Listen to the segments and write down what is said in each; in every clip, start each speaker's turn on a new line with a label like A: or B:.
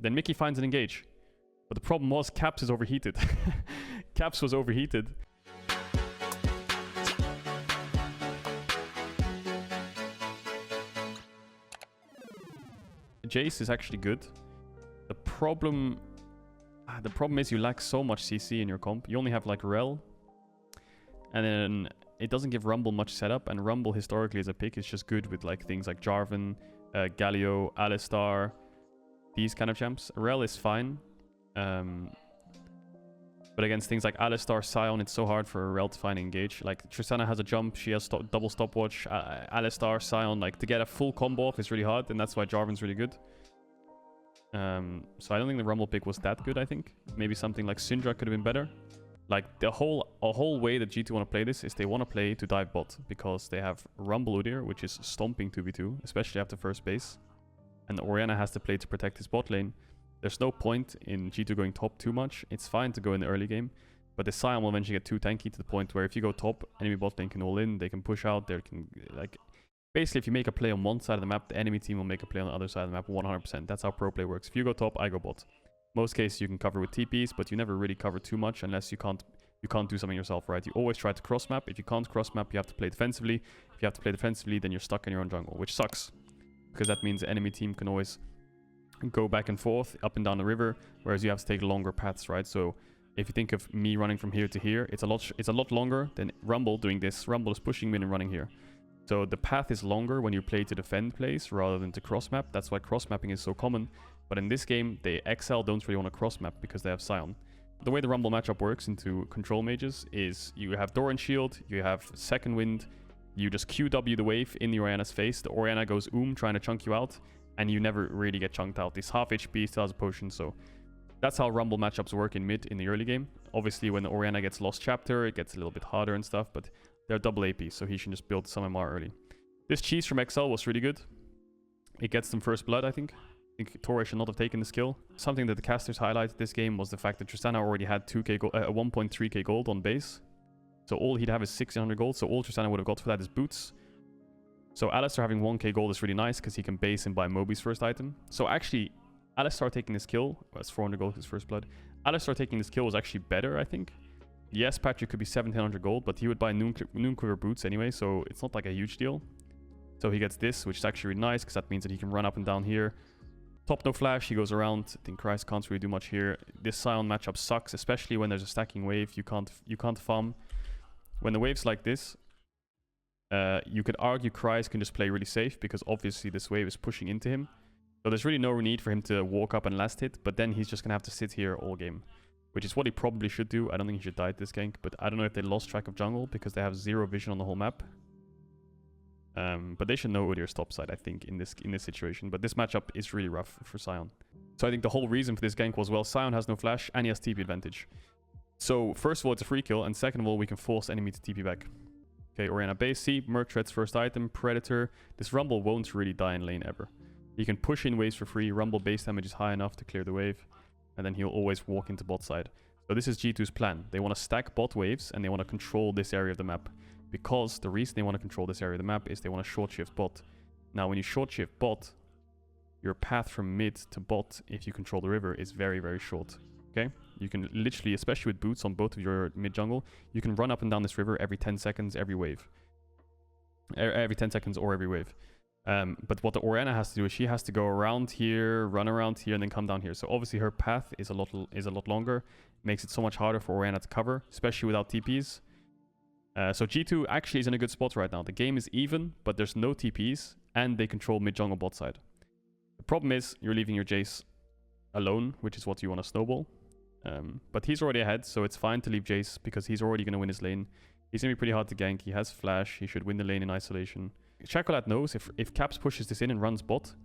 A: Then Mickey finds an engage. But the problem was Caps is overheated. Caps was overheated. Jace is actually good. The problem is you lack so much CC in your comp. You only have like Rel. And then it doesn't give Rumble much setup. And Rumble historically as a pick is just good with like things like Jarvan, Galio, Alistar, these kind of champs. Rel is fine. But against things like Alistar, Sion, it's so hard for Rel to find engage. Like Tristana has a jump, she has double stopwatch. Alistar, Sion, like to get a full combo off is really hard, and that's why Jarvan's really good. So I don't think the Rumble pick was that good, I think. Maybe something like Syndra could have been better. Like a whole way that G2 want to play this is they want to play to dive bot, because they have Rumble Udyr, which is stomping 2v2, especially after first base. And Orianna has to play to protect his bot lane. There's no point in G2 going top too much. It's fine to go in the early game, but the Sion will eventually get too tanky to the point where if you go top, enemy bot lane can all in, they can push out, they can, like, basically if you make a play on one side of the map, the enemy team will make a play on the other side of the map 100%. That's how pro play works. If you go top, I go bot. Most cases you can cover with TPs, but you never really cover too much unless you can't do something yourself, right? You always try to cross map. If you can't cross map, you have to play defensively. If you have to play defensively, then you're stuck in your own jungle, which sucks, because that means the enemy team can always go back and forth up and down the river, whereas you have to take longer paths, right? So if you think of me running from here to here, it's a lot longer than Rumble doing this. Rumble is pushing mid and running here, so the path is longer when you play to defend plays rather than to cross map. That's why cross mapping is so common. But in this game, the XL don't really want to cross map because they have Sion. The way the Rumble matchup works into control mages is you have Doran Shield, you have Second Wind, you just QW the wave in the Orianna's face. The Orianna goes trying to chunk you out, and you never really get chunked out. This half HP still has a potion, so that's how Rumble matchups work in mid in the early game. Obviously, when the Orianna gets Lost Chapter, it gets a little bit harder and stuff, but they're double AP, so he should just build some MR early. This cheese from XL was really good. It gets them first blood, I think. I think Torre should not have taken the skill. Something that the casters highlighted this game was the fact that Tristana already had 1.3k gold on base. So all he'd have is 1600 gold, so all Tristana would have got for that is boots. So Alistar having 1k gold is really nice because he can base and buy Moby's first item. So actually, Alistar taking this kill, that's 400 gold his first blood. Alistar taking this kill was actually better, I think. Yes, Patrick could be 1700 gold, but he would buy Noonquiver boots anyway, so it's not like a huge deal. So he gets this, which is actually really nice because that means that he can run up and down here. Top no flash, he goes around. I think Christ can't really do much here. This Sion matchup sucks, especially when there's a stacking wave. You can't farm. When the wave's like this, you could argue Christ can just play really safe because obviously this wave is pushing into him. So there's really no need for him to walk up and last hit, but then he's just going to have to sit here all game, which is what he probably should do. I don't think he should die at this gank, but I don't know if they lost track of jungle because they have zero vision on the whole map. But they should know Udyr's top side, I think, in this situation. But this matchup is really rough for Sion. So I think the whole reason for this gank was, well, Sion has no flash and he has TP advantage. So first of all, it's a free kill, and second of all, we can force enemy to TP back. Okay, Orianna base C, Merc threats first item, Predator. This Rumble won't really die in lane ever. He can push in waves for free, Rumble base damage is high enough to clear the wave, and then he'll always walk into bot side. So this is G2's plan. They want to stack bot waves, and they want to control this area of the map. Because the reason they want to control this area of the map is they want to short shift bot. Now, when you short shift bot, your path from mid to bot, if you control the river, is very, very short. Okay? You can literally, especially with boots on both of your mid jungle, you can run up and down this river every 10 seconds, every wave. Every 10 seconds or every wave. But what the Orianna has to do is she has to go around here, run around here, and then come down here. So obviously her path is a lot longer. Makes it so much harder for Orianna to cover, especially without TPs. So G2 actually is in a good spot right now. The game is even, but there's no TPs, and they control mid-jungle bot side. The problem is, you're leaving your Jace alone, which is what you want to snowball. But he's already ahead, so it's fine to leave Jace, because he's already going to win his lane. He's going to be pretty hard to gank. He has flash. He should win the lane in isolation. Chocolate knows if Caps pushes this in and runs bot,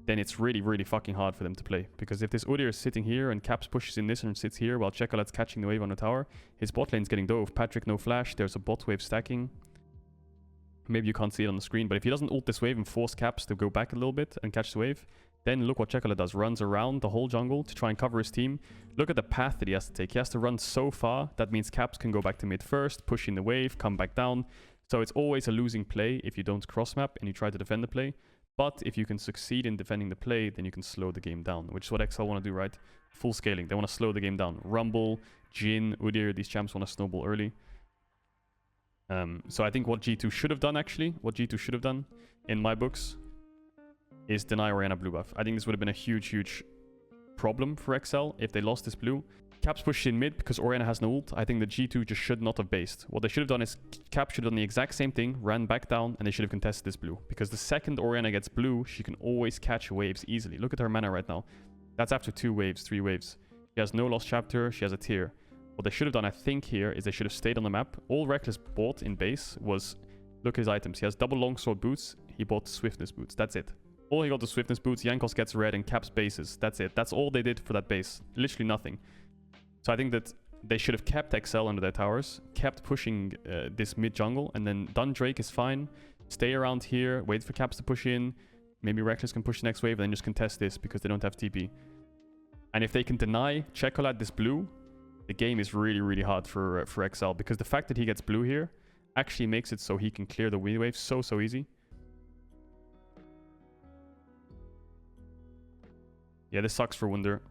A: then it's really, really fucking hard for them to play. Because if this Udyr is sitting here and Caps pushes in this and sits here while Chocolate's catching the wave on the tower, his bot lane's getting dove. Patrick no flash, there's a bot wave stacking. Maybe you can't see it on the screen, but if he doesn't ult this wave and force Caps to go back a little bit and catch the wave, then look what Chocolate does. Runs around the whole jungle to try and cover his team. Look at the path that he has to take. He has to run so far. That means Caps can go back to mid first, push in the wave, come back down. So it's always a losing play if you don't cross map and you try to defend the play. But if you can succeed in defending the play, then you can slow the game down, which is what XL want to do, right? Full scaling. They want to slow the game down. Rumble, Jhin, Udyr, these champs want to snowball early. So I think what G2 should have done, actually, what G2 should have done, in my books, is deny Orianna blue buff. I think this would have been a huge, huge problem for XL if they lost this blue. Caps pushed in mid because Orianna has no ult. I think the G2 just should not have based. What they should have done is Caps should have done the exact same thing, ran back down, and they should have contested this blue. Because the second Orianna gets blue, she can always catch waves easily. Look at her mana right now. That's after 2 waves, 3 waves. She has no lost chapter, she has a tier. What they should have done, I think, here is they should have stayed on the map. All Reckless bought in base was, look at his items. He has double longsword boots, he bought swiftness boots. That's it. All he got the swiftness boots, Jankos gets red, and Caps bases. That's it. That's all they did for that base. Literally nothing. So I think that they should have kept XL under their towers, kept pushing this mid jungle, and then done Drake is fine. Stay around here, wait for Caps to push in. Maybe Reckless can push the next wave, and then just contest this because they don't have TP. And if they can deny Chocolate this blue, the game is really, really hard for XL, because the fact that he gets blue here actually makes it so he can clear the wind wave so easy. Yeah, this sucks for Wunder.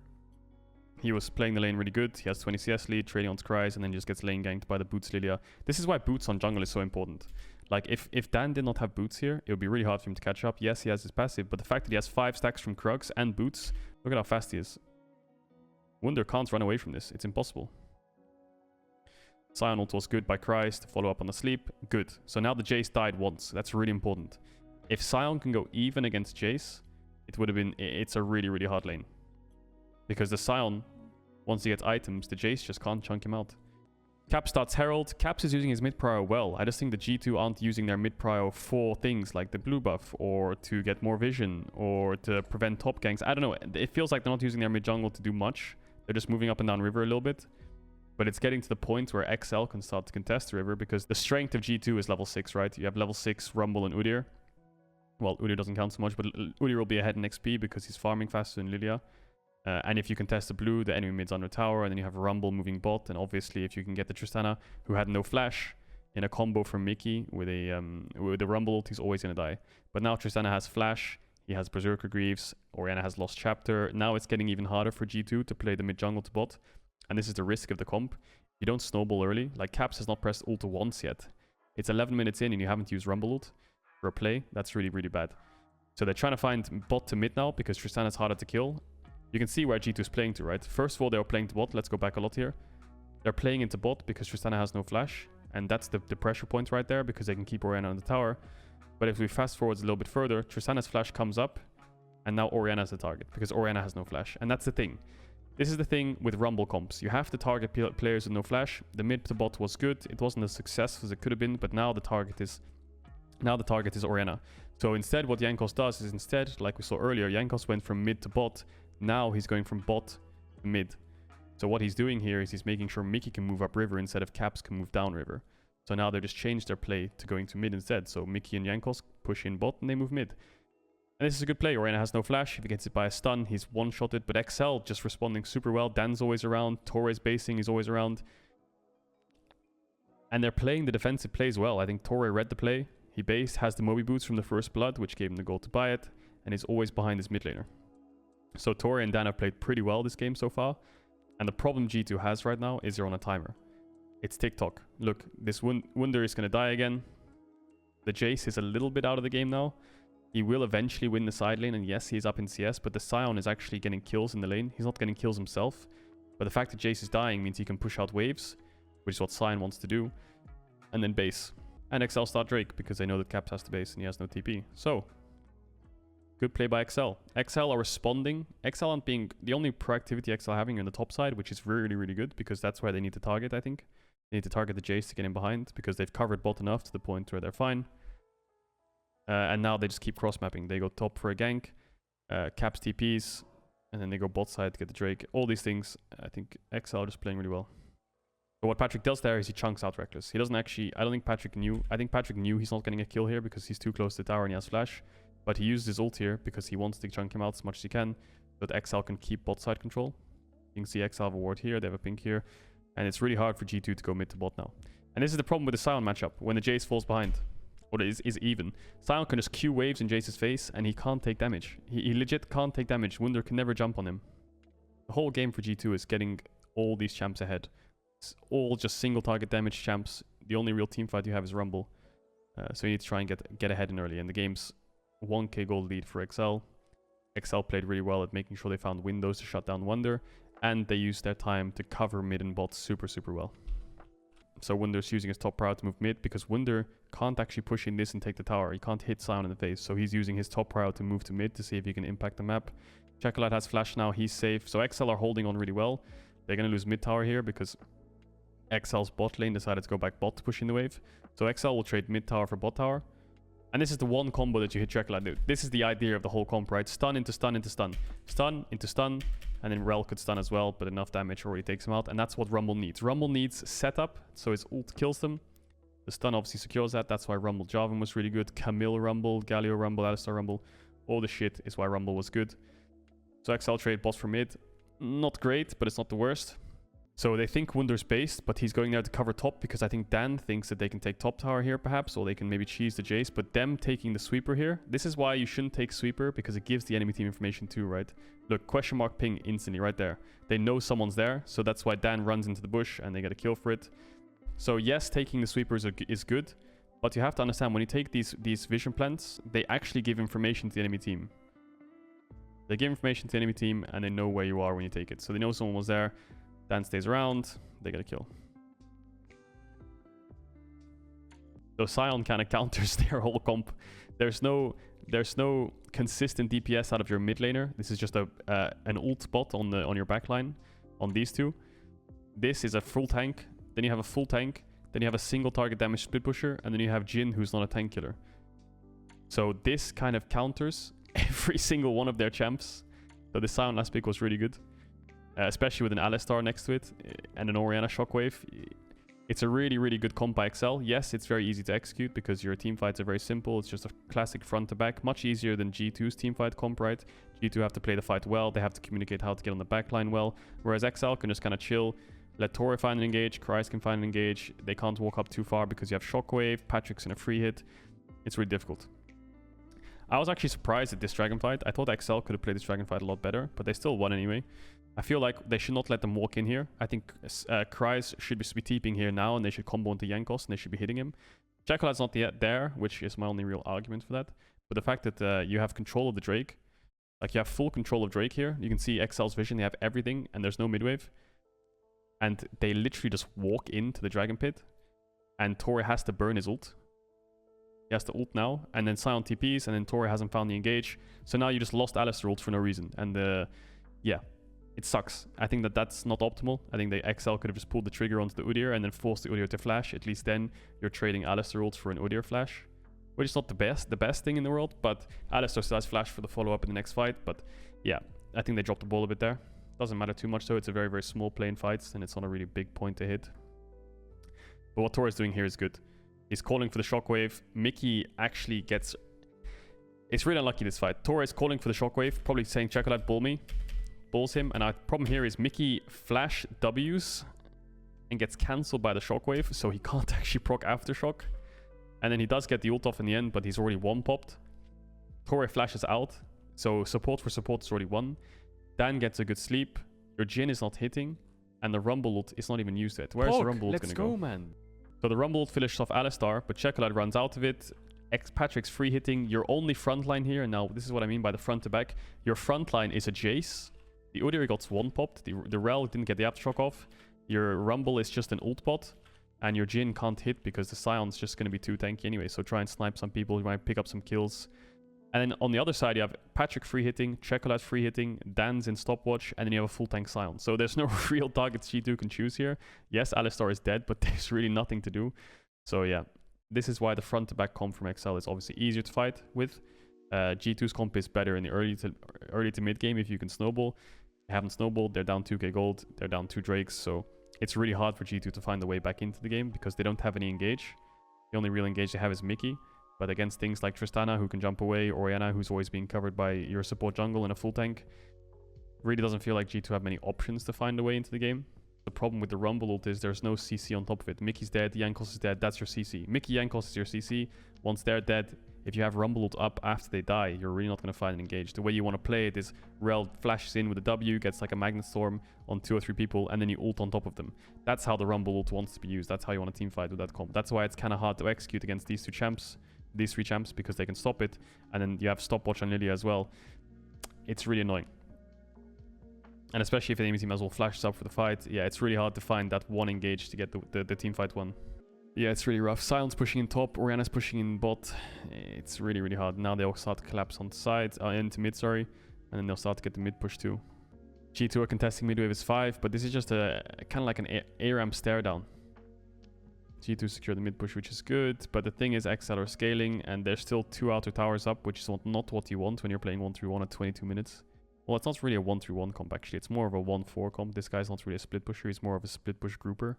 A: He was playing the lane really good. He has 20 CS lead, trading on Scries, and then just gets lane ganked by the Boots Lilia. This is why Boots on jungle is so important. Like, if Dan did not have Boots here, it would be really hard for him to catch up. Yes, he has his passive, but the fact that he has 5 stacks from Krugs and Boots, look at how fast he is. Wunder can't run away from this. It's impossible. Sion ult was good by Christ. Follow up on the sleep. Good. So now the Jace died once. That's really important. If Sion can go even against Jace, it would have been... It's a really, really hard lane. Because the Sion, once he gets items, the Jace just can't chunk him out. Caps starts Herald. Caps is using his mid-prio well. I just think the G2 aren't using their mid-prio for things like the blue buff, or to get more vision, or to prevent top ganks. I don't know. It feels like they're not using their mid-jungle to do much. They're just moving up and down river a little bit. But it's getting to the point where XL can start to contest the river, because the strength of G2 is level 6, right? You have level 6 Rumble and Udyr. Well, Udyr doesn't count so much, but Udyr will be ahead in XP because he's farming faster than Lilia. And if you contest the blue, the enemy mid's under tower, and then you have Rumble moving bot. And obviously, if you can get the Tristana, who had no flash, in a combo from Mickey with the Rumble ult, he's always going to die. But now Tristana has flash, he has Berserker Greaves, Orianna has lost chapter. Now it's getting even harder for G2 to play the mid jungle to bot. And this is the risk of the comp. You don't snowball early. Like, Caps has not pressed ult once yet. It's 11 minutes in and you haven't used Rumble ult for a play. That's really, really bad. So they're trying to find bot to mid now because Tristana's harder to kill. You can see where G2 is playing to, right? First of all, they were playing to bot. Let's go back a lot here. They're playing into bot because Tristana has no flash. And that's the pressure point right there, because they can keep Orianna on the tower. But if we fast forward a little bit further, Tristana's flash comes up. And now Orianna's the target because Orianna has no flash. And that's the thing. This is the thing with Rumble comps. You have to target players with no flash. The mid to bot was good. It wasn't as successful as it could have been, but now the target is Orianna. So instead, what Jankos does is instead, like we saw earlier, Jankos went from mid to bot. Now he's going from bot to mid. So what he's doing here is he's making sure Mickey can move up river instead of Caps can move down river. So now they just changed their play to going to mid instead. So Mickey and Jankos push in bot and they move mid. And this is a good play. Orianna has no flash. If he gets it by a stun, he's one-shotted. But XL just responding super well. Dan's always around. Torre's basing. He's always around. And they're playing the defensive plays well. I think Torre read the play. He based, has the Moby boots from the first blood, which gave him the gold to buy it. And is always behind his mid laner. So Torre and Dan have played pretty well this game so far. And the problem G2 has right now is they're on a timer. It's TikTok. Look, this Wunder is going to die again. The Jace is a little bit out of the game now. He will eventually win the side lane, and yes, he's up in CS, but the Sion is actually getting kills in the lane. He's not getting kills himself, but the fact that Jace is dying means he can push out waves, which is what Sion wants to do, and then base. And XL start Drake, because they know that Caps has to base and he has no TP. So, good play by XL. XL are responding. XL aren't being... The only proactivity XL having on the top side, which is really, really good, because that's where they need to target, I think. They need to target the Jace to get in behind, because they've covered bot enough to the point where they're fine. And now they just keep cross-mapping. They go top for a gank, Caps TPs, and then they go bot side to get the Drake. All these things, I think XL are just playing really well. But what Patrick does there is he chunks out Reckless. He doesn't actually... I don't think Patrick knew... I think Patrick knew he's not getting a kill here because he's too close to the tower and he has flash. But he used his ult here because he wants to chunk him out as much as he can, so that XL can keep bot side control. You can see XL have a ward here, they have a pink here. And it's really hard for G2 to go mid to bot now. And this is the problem with the Sion matchup, when the Jace falls behind. or is even. Sion can just Q waves in Jace's face, and he can't take damage. He legit can't take damage. Wunder can never jump on him. The whole game for G2 is getting all these champs ahead. It's all just single target damage champs. The only real team fight you have is Rumble. So you need to try and get ahead in early. And the game's 1k gold lead for XL. XL played really well at making sure they found windows to shut down Wunder. And they used their time to cover mid and bot super well. So Wunder's using his top prior to move mid, because Wunder can't actually push in this and take the tower. He can't hit Sion in the face. So he's using his top prior to move to mid to see if he can impact the map. Chocolate has flash now. He's safe. So XL are holding on really well. They're going to lose mid tower here because XL's bot lane decided to go back bot to push in the wave. So XL will trade mid tower for bot tower. And this is the one combo that you hit Chocolate. This is the idea of the whole comp, right? Stun into stun into stun. Stun into stun. And then Rel could stun as well, but enough damage already takes him out. And that's what Rumble needs. Rumble needs setup, so his ult kills them. The stun obviously secures that. That's why Rumble Jarvan was really good. Camille Rumble, Galio Rumble, Alistar Rumble. All the shit is why Rumble was good. So XL trade bot for mid. Not great, but it's not the worst. So they think Wunder's based, but he's going there to cover top because I think Dan thinks that they can take top tower here perhaps, or they can maybe cheese the Jace, but them taking the sweeper here, this is why you shouldn't take sweeper, because it gives the enemy team information too, right? Look, question mark ping instantly right there. They know someone's there, so that's why Dan runs into the bush and they get a kill for it. So yes, taking the sweepers is good, but you have to understand when you take these vision plants, they actually give information to the enemy team. They give information to the enemy team and they know where you are when you take it. So they know someone was there. Dan stays around, they get a kill. So Sion kind of counters their whole comp. There's no consistent DPS out of your mid laner. This is just an ult bot on your backline on these two. This is a full tank. Then you have a full tank. Then you have a single target damage split pusher, and then you have Jhin, who's not a tank killer. So this kind of counters every single one of their champs. So the Sion last pick was really good. Especially with an Alistar next to it and an Orianna Shockwave. It's a really good comp by XL. Yes, it's very easy to execute because your team fights are very simple. It's just a classic front to back. Much easier than G2's team fight comp, right? G2 have to play the fight well. They have to communicate how to get on the backline well. Whereas XL can just kind of chill. Let Torre find an engage. Kryze can find an engage. They can't walk up too far because you have Shockwave. Patrick's in a free hit. It's really difficult. I was actually surprised at this dragon fight. I thought XL could have played this dragon fight a lot better, but they still won anyway. I feel like they should not let them walk in here. I think Kryze should be TPing here now, and they should combo into Jankos, and they should be hitting him. Jackalad's not yet there, which is my only real argument for that. But the fact that you have control of the Drake, like you have full control of Drake here. You can see XL's vision, they have everything, and there's no midwave. And they literally just walk into the Dragon Pit, and Torre has to burn his ult. He has to ult now, and then Sion TPs, and then Torre hasn't found the engage. So now you just lost Alistar ult for no reason. And yeah, it sucks. I think that that's not optimal. I think the XL could have just pulled the trigger onto the Udyr and then forced the Udyr to flash. At least then you're trading Alistar ult for an Udyr flash, which is not the best thing in the world, but Alistar still has flash for the follow-up in the next fight. But yeah, I think they dropped the ball a bit there. Doesn't matter too much though. It's a very small play in fights, and it's not a really big point to hit. But what Torre is doing here is good. He's calling for the shockwave. Mickey actually gets... It's really unlucky this fight. Torre is calling for the shockwave, probably saying Chocolate bull me. Bulls him, and our problem here is Mickey flash W's and gets cancelled by the shockwave, so he can't actually proc aftershock. And then he does get the ult off in the end, but he's already one popped. Torre flashes out, so support for support is already won. Dan gets a good sleep. Your Jhin is not hitting, and the Rumble ult is not even used yet. Where's the Rumble ult gonna go? Man. So the Rumble ult finishes off Alistar, but Chocolate runs out of it. Patrick's free hitting. Your only front line here, and now this is what I mean by the front to back. Your front line is a Jace. The Udyr got one popped. The Rel didn't get the aftershock off. Your Rumble is just an ult bot. And your Jhin can't hit because the Sion's just going to be too tanky anyway. So try and snipe some people. You might pick up some kills. And then on the other side, you have Patrick free hitting, Chocolate free hitting, Dan's in stopwatch, and then you have a full tank Sion. So there's no real targets G2 can choose here. Yes, Alistar is dead, but there's really nothing to do. So yeah, this is why the front to back comp from XL is obviously easier to fight with. G2's comp is better in the early to mid game if you can snowball. They haven't snowballed. They're down 2k gold. They're down 2 Drakes. So it's really hard for G2 to find the way back into the game because they don't have any engage. The only real engage they have is Mickey. But against things like Tristana, who can jump away, Orianna, who's always being covered by your support jungle and a full tank, really doesn't feel like G2 have many options to find a way into the game. the problem with the Rumble ult is there's no CC on top of it. Mickey's dead, Jankos is dead, that's your CC. Mickey, Jankos is your CC. Once they're dead, if you have Rumble ult up after they die, you're really not going to find an engage. The way you want to play it is Rel flashes in with a W, gets like a Magnet Storm on 2 or 3 people, and then you ult on top of them. That's how the Rumble ult wants to be used. That's how you want to team fight with that comp. That's why it's kind of hard to execute against these 3 champs, because they can stop it. And then you have stopwatch on Lilia as well. It's really annoying. And especially if the enemy team has all flashes up for the fight, yeah, it's really hard to find that one engage to get the team fight one. Yeah, it's really rough. Sion's pushing in top, Orianna's pushing in bot. It's really, really hard. Now they'll start to collapse on the sides, into mid, sorry. And then they'll start to get the mid push too. G2 are contesting mid wave is 5, but this is just a kind of like an A-ramp stare down. G2 secure the mid push, which is good. But the thing is, XL are scaling, and there's still 2 outer towers up, which is not what you want when you're playing 1-3-1 at 22 minutes. Well, it's not really a 1-3-1 comp, actually. It's more of a 1-4 comp. This guy's not really a split pusher. He's more of a split push grouper.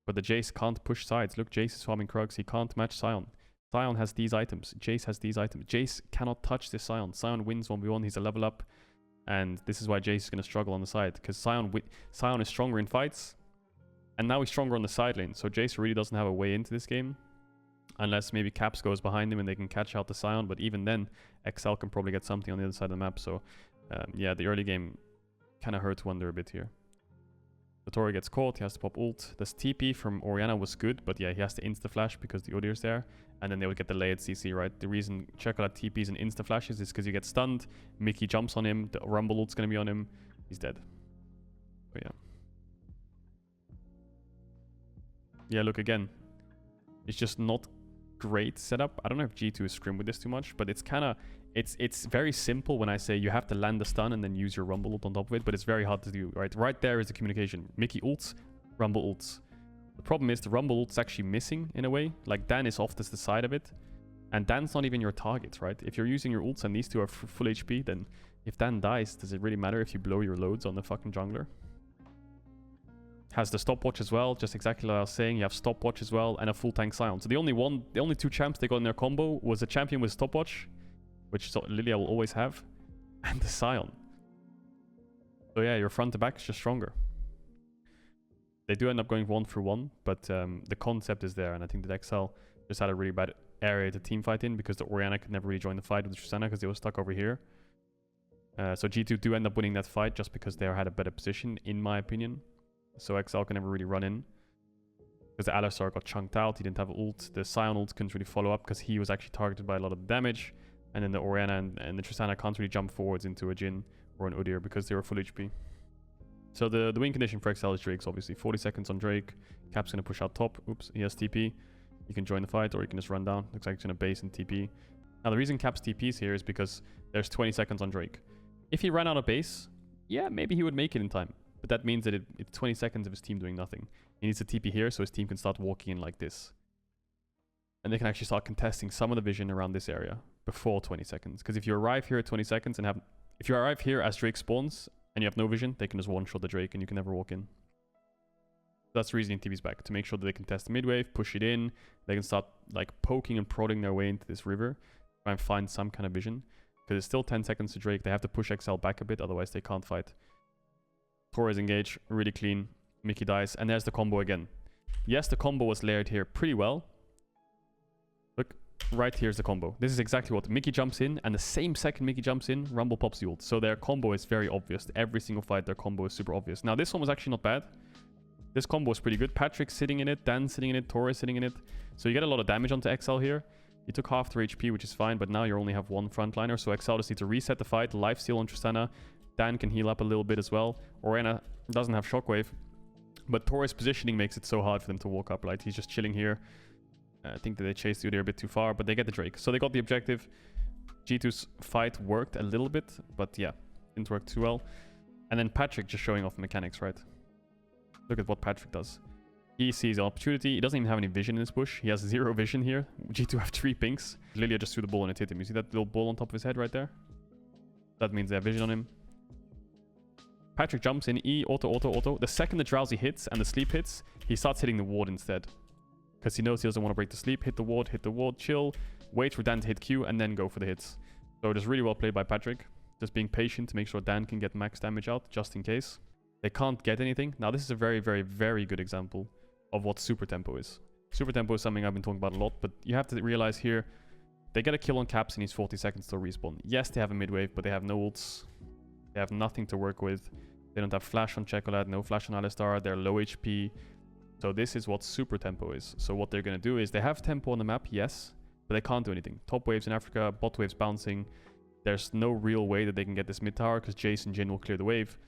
A: But the Jace can't push sides. Look, Jace is farming Krugs. He can't match Sion. Sion has these items. Jace has these items. Jace cannot touch this Sion. Sion wins 1v1. He's a level up. And this is why Jace is going to struggle on the side. Because Sion is stronger in fights. And now he's stronger on the side lane. So Jace really doesn't have a way into this game. Unless maybe Caps goes behind him and they can catch out the Sion. But even then, XL can probably get something on the other side of the map. So yeah, the early game kind of hurt Wonder a bit here. The Tori gets caught, he has to pop ult. This TP from Orianna was good, but yeah, he has to insta-flash because the Udyr's there. And then they would get the layered CC, right? The reason Chocolate TPs and insta-flashes is because you get stunned. Mickey jumps on him, the Rumble ult's going to be on him. He's dead. But yeah. Yeah, look again. It's just not great setup. I don't know if G2 is scrim with this too much, but it's kind of... It's very simple when I say you have to land the stun and then use your Rumble ult on top of it, but it's very hard to do, right? Right there is the communication. Mickey ults, Rumble ults. The problem is the Rumble ult's actually missing in a way. Like, Dan is off to the side of it, and Dan's not even your target, right? If you're using your ults and these two are full HP, then if Dan dies, does it really matter if you blow your loads on the fucking jungler? Has the stopwatch as well, just exactly like I was saying. You have stopwatch as well and a full tank Sion. So the only 2 champs they got in their combo was a champion with stopwatch, which Lilia will always have, and the Sion. So yeah, your front to back is just stronger. They do end up going 1-1, but the concept is there, and I think that XL just had a really bad area to team fight in because the Orianna could never really join the fight with Tristana because they were stuck over here. So G2 do end up winning that fight just because they had a better position, in my opinion. So XL can never really run in. Because the Alistar got chunked out, he didn't have ult. The Sion ult couldn't really follow up because he was actually targeted by a lot of damage. And then the Orianna and the Tristana can't really jump forwards into a Jhin or an Udyr because they were full HP. So the win condition for XL is Drake's, obviously. 40 seconds on Drake. Cap's going to push out top. Oops, he has TP. He can join the fight or he can just run down. Looks like he's going to base and TP. Now the reason Cap's TP's here is because there's 20 seconds on Drake. If he ran out of base, yeah, maybe he would make it in time. But that means that it's 20 seconds of his team doing nothing. He needs to TP here so his team can start walking in like this. And they can actually start contesting some of the vision around this area before 20 seconds. Because if you arrive here at 20 seconds and if you arrive here as Drake spawns and you have no vision, they can just one-shot the Drake and you can never walk in. That's the reason he TP's back, to make sure that they can test the mid-wave, push it in. They can start like poking and prodding their way into this river, try and find some kind of vision. Because it's still 10 seconds to Drake. They have to push XL back a bit, otherwise they can't fight. Torres engage, really clean. Mickey dies, and there's the combo again. Yes, the combo was layered here pretty well. Look, right here's the combo. This is exactly what Mickey jumps in, and the same second Mickey jumps in, Rumble pops the ult. So their combo is very obvious. Every single fight, their combo is super obvious. Now, this one was actually not bad. This combo was pretty good. Patrick sitting in it, Dan sitting in it, Torres sitting in it. So you get a lot of damage onto XL here. You took half their HP, which is fine, but now you only have one frontliner. So XL just needs to reset the fight, lifesteal on Tristana. Dan can heal up a little bit as well. Orianna doesn't have shockwave. But Torres' positioning makes it so hard for them to walk up, right? He's just chilling here. I think that they chased Udyr a bit too far, but they get the Drake. So they got the objective. G2's fight worked a little bit, but yeah, didn't work too well. And then Patrick just showing off mechanics, right? Look at what Patrick does. He sees an opportunity. He doesn't even have any vision in this bush. He has 0 vision here. G2 have 3 pinks. Lilia just threw the ball and it hit him. You see that little ball on top of his head right there? That means they have vision on him. Patrick jumps in, E, auto. The second the drowsy hits and the sleep hits, he starts hitting the ward instead. Because he knows he doesn't want to break the sleep. Hit the ward, chill, wait for Dan to hit Q, and then go for the hits. So it is really well played by Patrick. Just being patient to make sure Dan can get max damage out, just in case. They can't get anything. Now, this is a very, very, very good example of what super tempo is. Super tempo is something I've been talking about a lot, but you have to realize here, they get a kill on caps in these 40 seconds to respawn. Yes, they have a mid-wave, but they have no ults. They have nothing to work with. They don't have flash on Chocolate, no flash on Alistar. They're low HP. So this is what super tempo is. So what they're going to do is they have tempo on the map, yes, but they can't do anything. Top waves in Africa, bot waves bouncing. There's no real way that they can get this mid tower because Jace and Jhin will clear the wave.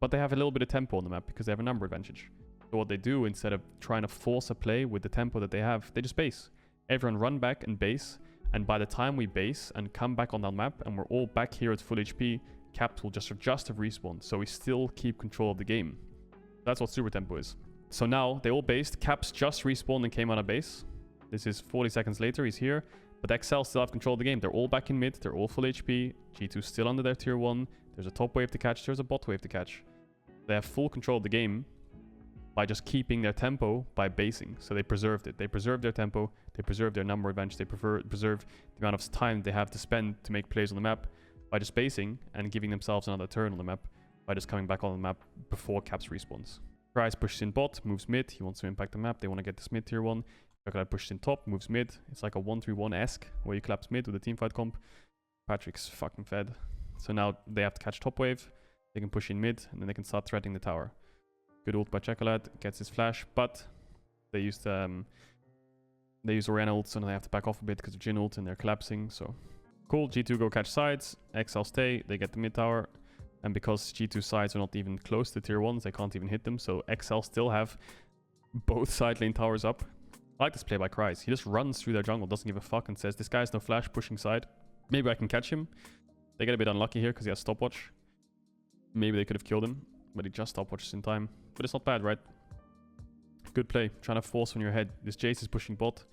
A: But they have a little bit of tempo on the map because they have a number advantage. So what they do, instead of trying to force a play with the tempo that they have, they just base. Everyone run back and base. And by the time we base and come back on that map and we're all back here at full HP, Caps will just have respawned. So we still keep control of the game. That's what super tempo is. So now they all based. Caps just respawned and came out of base. This is 40 seconds later. He's here. But XL still have control of the game. They're all back in mid. They're all full HP. G2 still under their tier 1. There's a top wave to catch. There's a bot wave to catch. They have full control of the game by just keeping their tempo by basing. So they preserved it. They preserved their tempo. They preserved their number advantage. They preserve the amount of time they have to spend to make plays on the map by just basing and giving themselves another turn on the map by just coming back on the map before Caps respawns. Price pushes in bot, moves mid. He wants to impact the map. They want to get this mid tier 1. Chocolate pushes in top, moves mid. It's like a 1-3-1-esque where you collapse mid with a teamfight comp. Patrick's fucking fed. So now they have to catch top wave. They can push in mid, and then they can start threatening the tower. Good ult by Chocolate, gets his flash, but they use Orianna ult, so now they have to back off a bit because of Jhin ult, and they're collapsing, so... Cool, G2 go catch sides, XL stay, they get the mid tower, and because G2 sides are not even close to tier 1s, they can't even hit them, so XL still have both side lane towers up. I like this play by Kryze. He just runs through their jungle, doesn't give a fuck, and says, this guy has no flash, pushing side. Maybe I can catch him. They get a bit unlucky here because he has stopwatch. Maybe they could have killed him, but he just stopwatches in time. But it's not bad, right? Good play. Trying to force on your head. This Jace is pushing bot.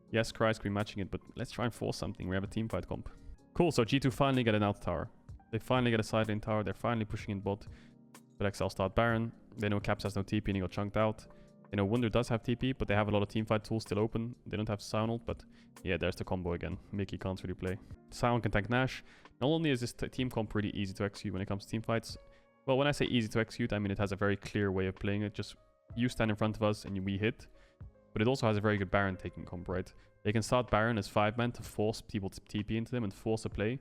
A: Yes, Kryze could be matching it, but let's try and force something. We have a teamfight comp. Cool, so G2 finally get an out tower. They finally get a side lane tower. They're finally pushing in bot. But XL start Baron. They know Caps has no TP and he got chunked out. They know Wunder does have TP, but they have a lot of teamfight tools still open. They don't have Sound ult, but yeah, there's the combo again. Mickey can't really play. Sound can tank Nash. Not only is this team comp pretty easy to execute when it comes to teamfights. Well, when I say easy to execute, I mean it has a very clear way of playing it. Just you stand in front of us and we hit. But it also has a very good Baron taking comp, right? They can start Baron as 5-man to force people to TP into them and force a play.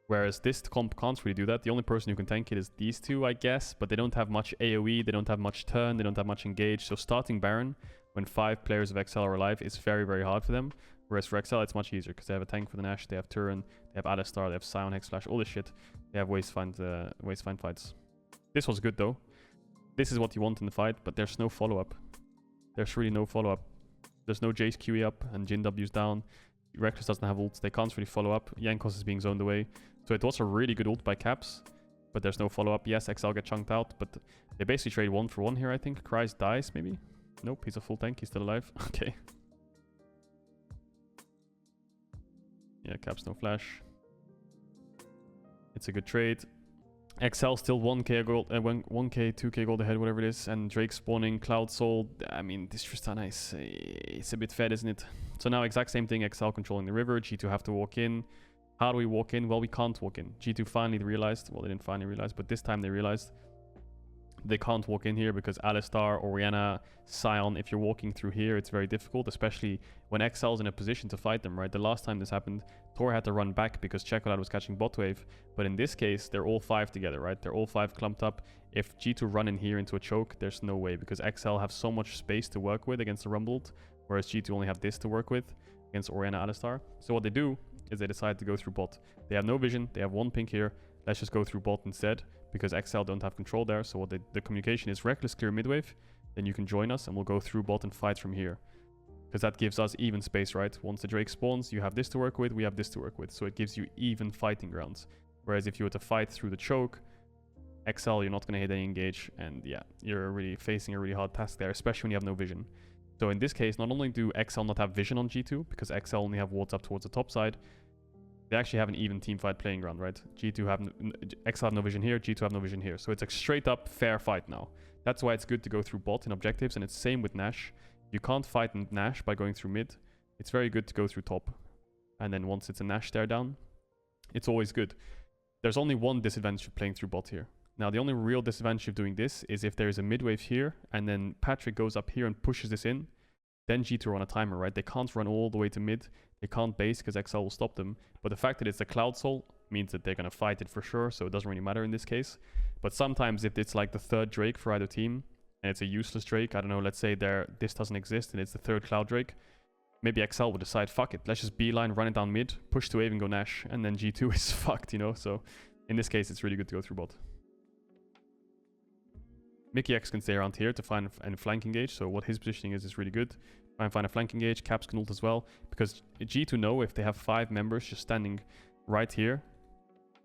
A: Whereas this comp can't really do that. The only person who can tank it is these two, I guess. But they don't have much AoE, they don't have much turn, they don't have much engage. So starting Baron when 5 players of XL are alive is very, very hard for them. Whereas for XL, it's much easier because they have a tank for the Nash, they have Turin, they have Alistar, they have Sion, Hexflash, all this shit. They have ways to find fights. This was good though. This is what you want in the fight, but there's no follow-up. There's really no follow-up. There's no Jace QE up and Jhin W's down. Reckless doesn't have ults. They can't really follow up. Jankos is being zoned away. So it was a really good ult by Caps, but there's no follow-up. Yes, XL get chunked out, but they basically trade 1 for 1 here, I think. Kryze dies, maybe? Nope, he's a full tank. He's still alive. Okay. Yeah, Caps no flash. It's a good trade. XL still 1k gold, 1k, 2k gold ahead, whatever it is, and Drake spawning, Cloud Soul. I mean, this Tristana is it's a bit fed, isn't it? So now exact same thing, XL controlling the river, G2 have to walk in. How do we walk in? Well, we can't walk in. G2 finally realized, well, they didn't finally realize, but this time they realized they can't walk in here because Alistar, Orianna, Sion, if you're walking through here, it's very difficult, especially when XL's in a position to fight them, right? The last time this happened, Thor had to run back because Chocolate was catching bot wave. But in this case, they're all 5 together, right? They're all 5 clumped up. If G2 run in here into a choke, there's no way because XL have so much space to work with against the Rumbled, whereas G2 only have this to work with against Orianna, Alistar. So what they do is they decide to go through bot. They have no vision. They have 1 pink here. Let's just go through bot instead because XL don't have control there. So what the communication is Reckless clear midwave. Then you can join us and we'll go through bot and fight from here. Because that gives us even space, right? Once the Drake spawns, you have this to work with, we have this to work with. So it gives you even fighting grounds. Whereas if you were to fight through the choke, XL, you're not going to hit any engage. And yeah, you're really facing a really hard task there, especially when you have no vision. So in this case, not only do XL not have vision on G2, because XL only have wards up towards the top side, they actually have an even teamfight playing ground, right? XL have no vision here, G2 have no vision here. So it's a straight up fair fight now. That's why it's good to go through bot in objectives, and it's same with Nash. You can't fight Nash by going through mid. It's very good to go through top. And then once it's a Nash stare down, it's always good. There's only one disadvantage of playing through bot here. Now, the only real disadvantage of doing this is if there's a mid wave here, and then Patrick goes up here and pushes this in, then G2 are on a timer, right? They can't run all the way to mid. They can't base because XL will stop them. But the fact that it's a Cloud Soul means that they're going to fight it for sure, so it doesn't really matter in this case. But sometimes if it's like the third Drake for either team, and it's a useless Drake, I don't know, let's say this doesn't exist and it's the third Cloud Drake, maybe XL would decide, fuck it, let's just beeline, run it down mid, push to wave and go Nash, and then G2 is fucked, you know? So in this case, it's really good to go through bot. Mickey X can stay around here to find a flank engage, so what his positioning is really good. Try and find a flank engage, Caps can ult as well, because G2 know if they have 5 members just standing right here,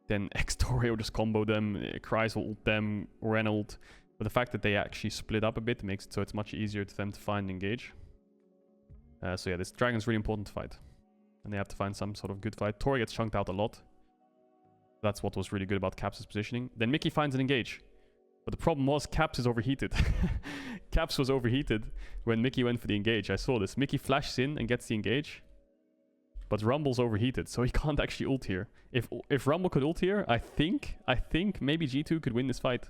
A: then X-Torre will just combo them, Kryze will ult them, Ren ult. But the fact that they actually split up a bit makes it so it's much easier to them to find and engage. So yeah, this Dragon's really important to fight. And they have to find some sort of good fight. Tori gets chunked out a lot. That's what was really good about Caps' positioning. Then Mickey finds an engage. But the problem was Caps is overheated. Caps was overheated when Mickey went for the engage. I saw this. Mickey flashes in and gets the engage. But Rumble's overheated, so he can't actually ult here. If Rumble could ult here, I think maybe G2 could win this fight.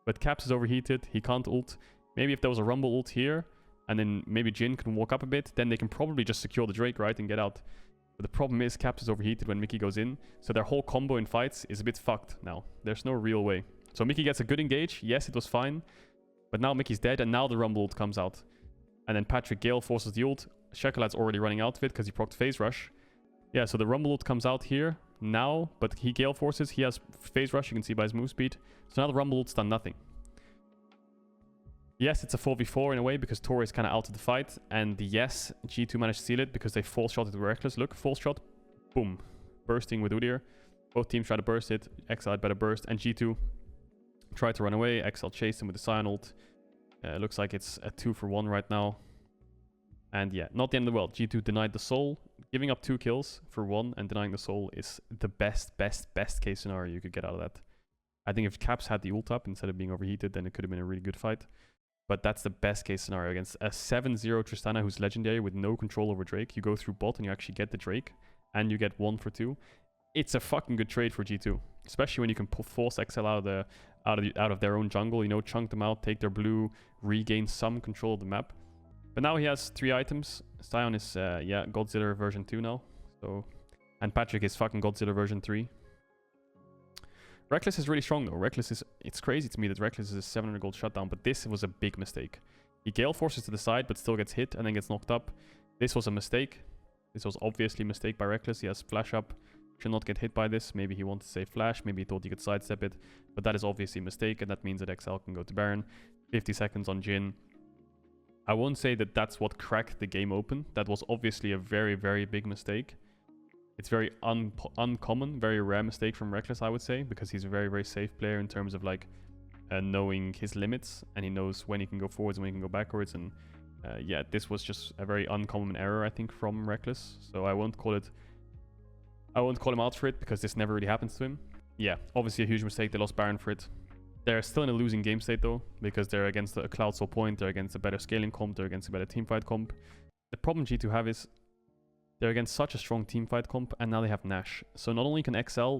A: But Caps is overheated, he can't ult. Maybe if there was a Rumble ult here, and then maybe Jhin can walk up a bit, then they can probably just secure the Drake, right, and get out. But the problem is Caps is overheated when Mickey goes in, so their whole combo in fights is a bit fucked now. There's no real way. So Mickey gets a good engage, yes, it was fine. But now Mickey's dead, and now the Rumble ult comes out. And then Patrick Gale forces the ult. Shekelad's already running out of it because he procced phase rush. Yeah, so the Rumble ult comes out here now, but he Gale forces. He has phase rush, you can see by his move speed. So now the Rumble ult's done nothing. Yes, it's a 4v4 in a way because Tori is kind of out of the fight. And yes, G2 managed to steal it because they false shot it with Reckless. Look, false shot, boom. Bursting with Udyr. Both teams try to burst it. XL had better burst. And G2 tried to run away. XL chased him with the Sion ult. Looks like it's a 2-for-1 right now. And yeah, not the end of the world. G2 denied the soul. Giving up 2 kills for 1 and denying the soul is the best case scenario you could get out of that. I think if Caps had the ult up instead of being overheated, then it could have been a really good fight. But that's the best case scenario against a 7-0 Tristana who's legendary with no control over Drake. You go through bot and you actually get the Drake and you get 1 for 2. It's a fucking good trade for G2, especially when you can force XL out of their own jungle, you know, chunk them out, take their blue, regain some control of the map. But now he has 3 items. Sion is yeah, Godzilla version 2 now. So, and Patrick is fucking Godzilla version 3. Reckless is really strong though. Reckless is, it's crazy to me that Reckless is a 700 gold shutdown, but this was a big mistake. He Gale forces to the side but still gets hit and then gets knocked up. This was a mistake. This was obviously a mistake by Reckless. He has flash up. Should not get hit by this. Maybe he wanted to save flash. Maybe he thought he could sidestep it. But that is obviously a mistake, and that means that XL can go to Baron. 50 seconds on Jhin. I won't say that that's what cracked the game open. That was obviously a very, very big mistake. It's very uncommon, very rare mistake from Reckless, I would say, because he's a very, very safe player in terms of like knowing his limits, and he knows when he can go forwards and when he can go backwards. And yeah, this was just a very uncommon error, I think, from Reckless. So I won't call him out for it because this never really happens to him. Yeah, obviously a huge mistake. They lost Baron for it. They're still in a losing game state though, because they're against a Cloud Soul point, they're against a better scaling comp, they're against a better teamfight comp. The problem G2 have is they're against such a strong teamfight comp, and now they have Nash. So not only can XL,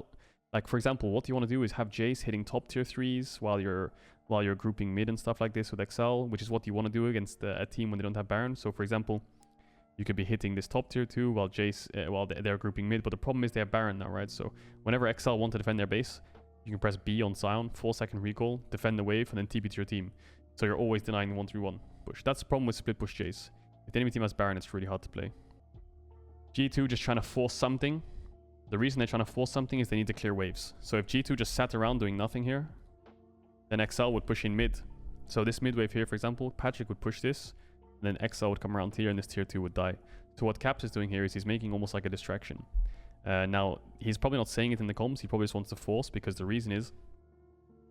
A: like for example, what you want to do is have Jace hitting top tier 3s while you're grouping mid and stuff like this with XL, which is what you want to do against a team when they don't have Baron. So for example, you could be hitting this top tier 2 while Jace, while they're grouping mid, but the problem is they have Baron now, right? So whenever XL want to defend their base, you can press B on Sion, 4-second recall, defend the wave, and then TP to your team. So you're always denying the 1-3-1 push. That's the problem with split push Jace. If the enemy team has Baron, it's really hard to play. G2 just trying to force something. The reason they're trying to force something is they need to clear waves. So if G2 just sat around doing nothing here, then XL would push in mid. So this mid wave here, for example, Patrick would push this, and then XL would come around here, and this tier 2 would die. So what Caps is doing here is he's making almost like a distraction. Now, he's probably not saying it in the comms, he probably just wants to force, because the reason is,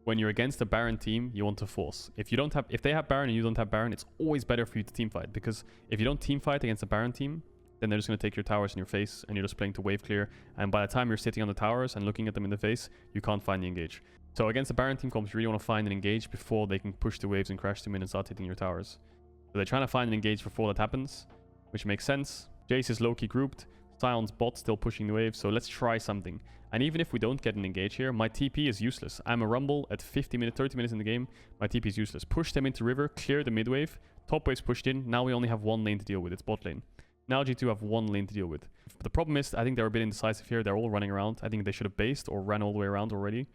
A: when you're against a Baron team, you want to force. If they have Baron and you don't have Baron, it's always better for you to teamfight, because if you don't teamfight against a Baron team, then they're just going to take your towers in your face, and you're just playing to wave clear, and by the time you're sitting on the towers and looking at them in the face, you can't find the engage. So against a Baron team comps, you really want to find an engage before they can push the waves and crash them in and start hitting your towers. So they're trying to find an engage before that happens, which makes sense. Jace is low-key grouped. Sion's bot still pushing the wave, so let's try something. And even if we don't get an engage here, my TP is useless. I'm a Rumble at 30 minutes in the game. My TP is useless. Push them into river, clear the mid wave. Top wave's pushed in. Now we only have one lane to deal with. It's bot lane. Now G2 have one lane to deal with. The problem is, I think they're a bit indecisive here. They're all running around. I think they should have based or ran all the way around already.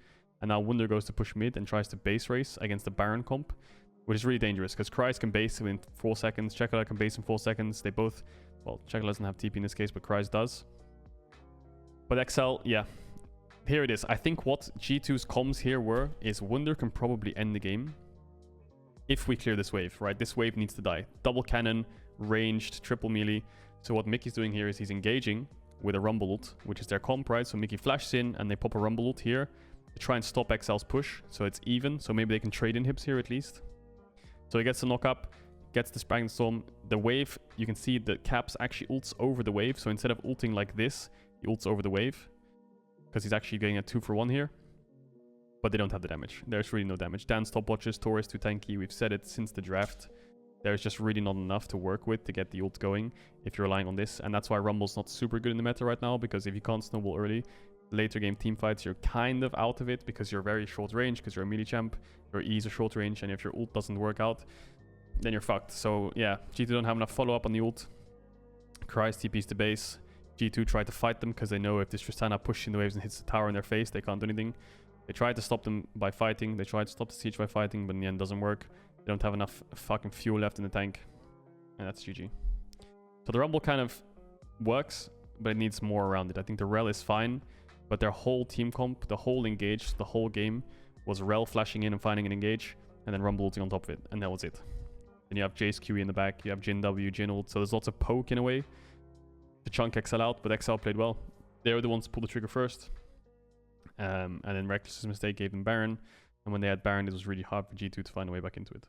A: And now Wunder goes to push mid and tries to base race against the Baron comp, which is really dangerous because Kryze can base in 4 seconds. Caedrel can base in 4 seconds. They both, well, Caedrel doesn't have TP in this case, but Kryze does. But XL, yeah. Here it is. I think what G2's comms here were is Wunder can probably end the game if we clear this wave, right? This wave needs to die. Double cannon, ranged, triple melee. So what Mickey's doing here is he's engaging with a Rumble ult, which is their comp, right? So Mickey flashes in and they pop a Rumble ult here to try and stop XL's push. So it's even. So maybe they can trade inhibs here at least. So he gets the knock up, gets the Sprang Storm. The wave, you can see the Caps actually ults over the wave. So instead of ulting like this, he ults over the wave. Because he's actually getting a 2-for-1 here. But they don't have the damage. There's really no damage. Dan stopwatches, Tor is too tanky. We've said it since the draft. There's just really not enough to work with to get the ult going if you're relying on this. And that's why Rumble's not super good in the meta right now. Because if you can't snowball early, later game team fights, you're kind of out of it. Because you're very short range. Because you're a melee champ. Your E is a short range. And if your ult doesn't work out, then you're fucked. So yeah, G2 don't have enough follow-up on the ult. Kryze TP's to base. G2 try to fight them because they know if this Tristana pushes in the waves and hits the tower in their face, they can't do anything. They try to stop them by fighting. They try to stop the siege by fighting, but in the end it doesn't work. They don't have enough fucking fuel left in the tank. And that's GG. So the Rumble kind of works, but it needs more around it. I think the Rel is fine, but their whole team comp, the whole engage, the whole game was Rel flashing in and finding an engage, and then Rumble ulting on top of it, and that was it. Then you have Jace QE in the back, you have Jin W, Jin ult, so there's lots of poke in a way to chunk XL out, but XL played well. They were the ones to pull the trigger first. And then Reckless's mistake gave them Baron. And when they had Baron, it was really hard for G2 to find a way back into it.